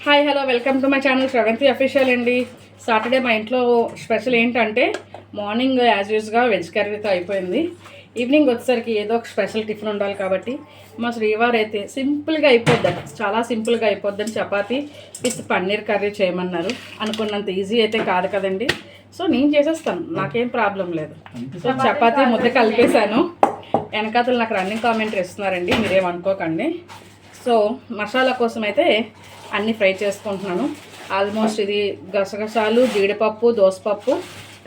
Hi hello welcome to my channel Sravanthi official అండి. Saturday మా ఇంట్లో స్పెషల్ ఏంటంటే మార్నింగ్ యాజ్ యూజ్గా వెజ్ కర్రీతో అయిపోయింది. ఈవినింగ్ వచ్చేసరికి ఏదో ఒక స్పెషల్ టిఫిన్ ఉండాలి కాబట్టి మా శ్రీవారు అయితే సింపుల్గా అయిపోద్ది, చాలా సింపుల్గా అయిపోద్దని చపాతీ విత్ పన్నీర్ కర్రీ చేయమన్నారు. అనుకున్నంత ఈజీ అయితే కాదు కదండి. సో నేను చేసేస్తాను, నాకేం ప్రాబ్లం లేదు. సో చపాతీ ముద్ద కలిపేశాను. వెనకాతలు నాకు రన్నింగ్ కామెంటరీ ఇస్తున్నారండి, మీరేమనుకోకండి. సో మసాలా కోసం అయితే అన్నీ ఫ్రై చేసుకుంటున్నాను. ఆల్మోస్ట్ ఇది గసగసాలు, జీడిపప్పు, దోసపప్పు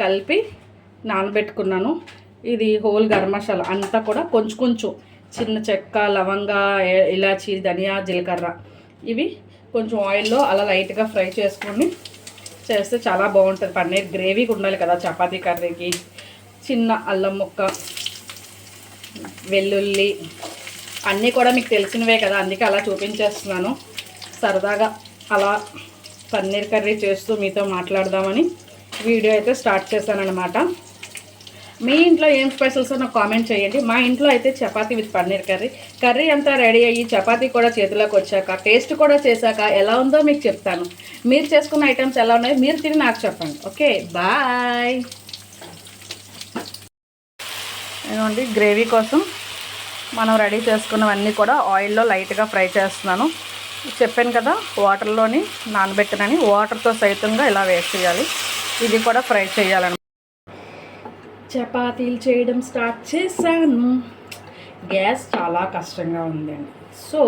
కలిపి నానబెట్టుకున్నాను. ఇది హోల్ గరం మసాలా అంతా కూడా కొంచెం కొంచెం చిన్న చెక్క, లవంగా, ఇలాచి, ధనియా, జీలకర్ర ఇవి కొంచెం ఆయిల్లో అలా లైట్గా ఫ్రై చేసుకొని చేస్తే చాలా బాగుంటుంది. పన్నీర్ గ్రేవీకి ఉండాలి కదా చపాతీ కర్రీకి. చిన్న అల్లం ముక్క, వెల్లుల్లి అన్నీ కూడా మీకు తెలిసినవే కదా, అందుకే అలా చూపించేస్తున్నాను. సరదాగా అలా పన్నీర్ కర్రీ చేస్తూ మీతో మాట్లాడదామని వీడియో అయితే స్టార్ట్ చేశానన్నమాట. మీ ఇంట్లో ఏం స్పెషల్స్ నాకు కామెంట్ చేయండి. మా ఇంట్లో అయితే చపాతీ విత్ పన్నీర్ కర్రీ అంతా రెడీ అయ్యి చపాతీ కూడా చేతిలోకి వచ్చాక టేస్ట్ కూడా చేశాక ఎలా ఉందో మీకు చెప్తాను. మీరు చేసుకున్న ఐటమ్స్ ఎలా ఉన్నాయో మీరు తిని నాకు చెప్పండి. Okay, bye. ఏమండి, గ్రేవీ కోసం మనం రెడీ చేసుకున్నవన్నీ కూడా ఆయిల్లో లైట్గా ఫ్రై చేస్తున్నాను. చెప్పాను కదా వాటర్లోని నానబెట్టనని, వాటర్తో సైతంగా ఇలా వేసేయాలి. ఇది కూడా ఫ్రై చేయాలని చపాతీలు చేయడం స్టార్ట్ చేశాను. గ్యాస్ చాలా కష్టంగా ఉందండి. సో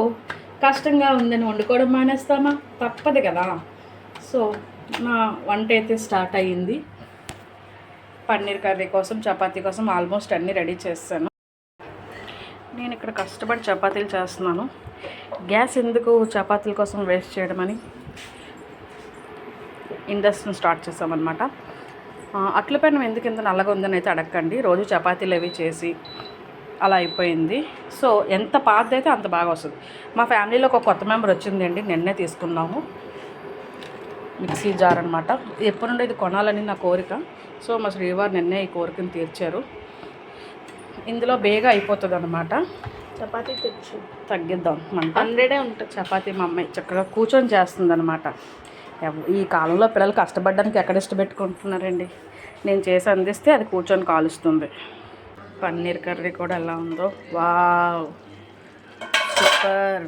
కష్టంగా ఉందని వండుకోవడం మానేస్తామా, తప్పదు కదా. సో నా వంట అయితే స్టార్ట్ అయ్యింది. పన్నీర్ కర్రీ కోసం, చపాతీ కోసం ఆల్మోస్ట్ అన్నీ రెడీ చేస్తాను. నేను ఇక్కడ కష్టపడి చపాతీలు చేస్తున్నాను. గ్యాస్ ఎందుకు చపాతీల కోసం వేస్ట్ చేయడం అని ఇండస్ట్రీని స్టార్ట్ చేసామన్నమాట. అట్ల పైన ఎందుకు ఇంత నల్లగా ఉందని అయితే అడగండి. రోజు చపాతీలు అవి చేసి అలా అయిపోయింది. సో ఎంత పాతది అయితే అంత బాగా వస్తుంది. మా ఫ్యామిలీలో ఒక కొత్త మెంబర్ వచ్చిందండి, నిన్నే తీసుకున్నాము. మిక్సీ జార్ అనమాట. ఎప్పటి నుండి ఇది కొనాలని నా కోరిక. సో మా శ్రీవారు నిన్నే ఈ కోరికను తీర్చారు. ఇందులో బేగా అయిపోతుంది అనమాట. చపాతీ తెచ్చు తగ్గిద్దాం, 100 ఉంటుంది చపాతీ. మా అమ్మాయి చక్కగా కూర్చొని చేస్తుంది అనమాట. ఈ కాలంలో పిల్లలు కష్టపడడానికి ఎక్కడ ఇష్టపెట్టుకుంటున్నారండి. నేను చేసి అందిస్తే అది కూర్చొని కాలుస్తుంది. పన్నీర్ కర్రీ కూడా ఎలా ఉందో, వావ్, సూపర్.